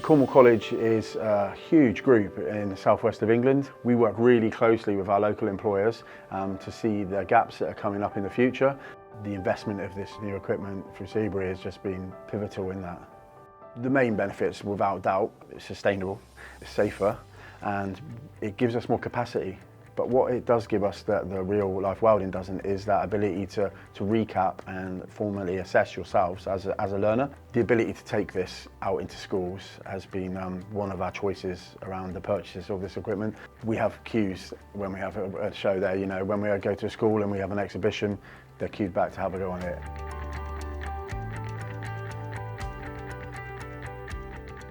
Cornwall College is a huge group in the southwest of England. We work really closely with our local employers to see the gaps that are coming up in the future. The investment of this new equipment through Seabury has just been pivotal in that. The main benefits, without doubt, it's sustainable, it's safer, and it gives us more capacity. But what it does give us that the real life welding doesn't is that ability to recap and formally assess yourselves as a learner. The ability to take this out into schools has been one of our choices around the purchases of this equipment. We have queues when we have a show there, you know, when we go to a school and we have an exhibition, they're queued back to have a go on it.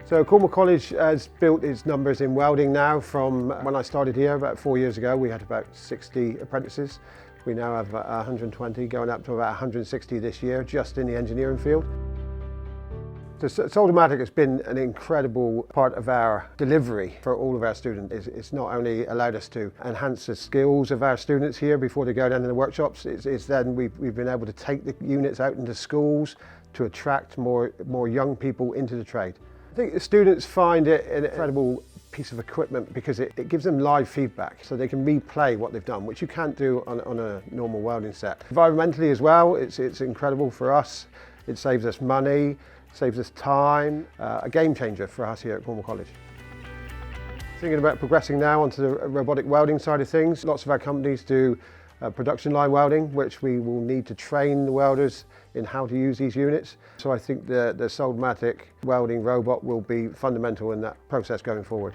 So Cornwall College has built its numbers in welding now. From when I started here about 4 years ago, we had about 60 apprentices. We now have 120, going up to about 160 this year, just in the engineering field. So Soldamatic has been an incredible part of our delivery for all of our students. It's not only allowed us to enhance the skills of our students here before they go down to the workshops, it's then we've been able to take the units out into schools to attract more young people into the trade. I think the students find it an incredible piece of equipment because it gives them live feedback, so they can replay what they've done, which you can't do on a normal welding set. Environmentally as well, it's incredible for us. It saves us money, saves us time, a game changer for us here at Cornwall College. Thinking about progressing now onto the robotic welding side of things. Lots of our companies do production line welding, which we will need to train the welders in how to use these units. So I think the Soldamatic welding robot will be fundamental in that process going forward.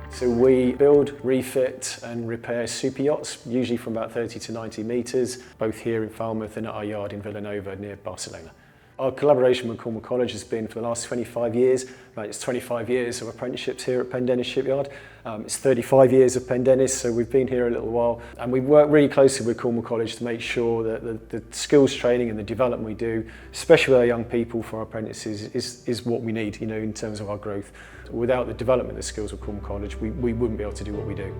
So we build, refit and repair super yachts, usually from about 30 to 90 metres, both here in Falmouth and at our yard in Villanova near Barcelona. Our collaboration with Cornwall College has been for the last 25 years. It's 25 years of apprenticeships here at Pen Shipyard. It's 35 years of Pen, so we've been here a little while. And we work really closely with Cornwall College to make sure that the skills training and the development we do, especially with our young people for our apprentices, is what we need, you know, in terms of our growth. Without the development of the skills of Cornwall College, we wouldn't be able to do what we do.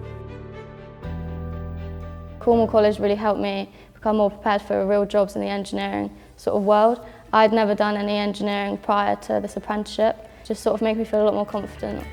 Cornwall College really helped me become more prepared for real jobs in the engineering sort of world. I'd never done any engineering prior to this apprenticeship, just sort of made me feel a lot more confident.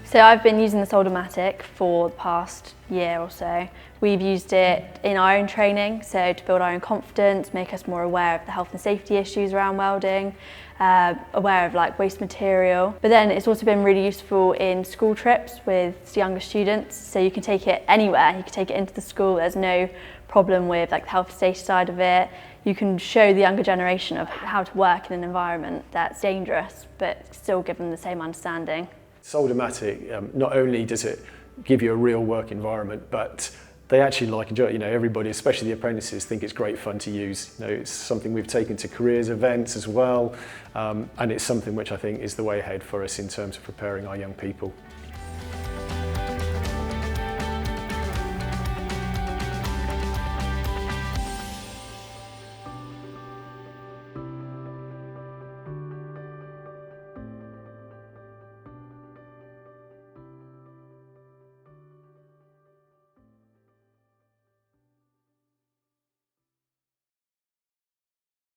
So I've been using the Soldamatic for the past year or so. We've used it in our own training, so to build our own confidence, make us more aware of the health and safety issues around welding, aware of like waste material. But then it's also been really useful in school trips with younger students, so you can take it anywhere. You can take it into the school, there's no problem with like the health and safety side of it. You can show the younger generation of how to work in an environment that's dangerous, but still give them the same understanding. Soldamatic, not only does it give you a real work environment, but they actually enjoy it. You know, everybody, especially the apprentices, think it's great fun to use. You know, it's something we've taken to careers events as well, and it's something which I think is the way ahead for us in terms of preparing our young people.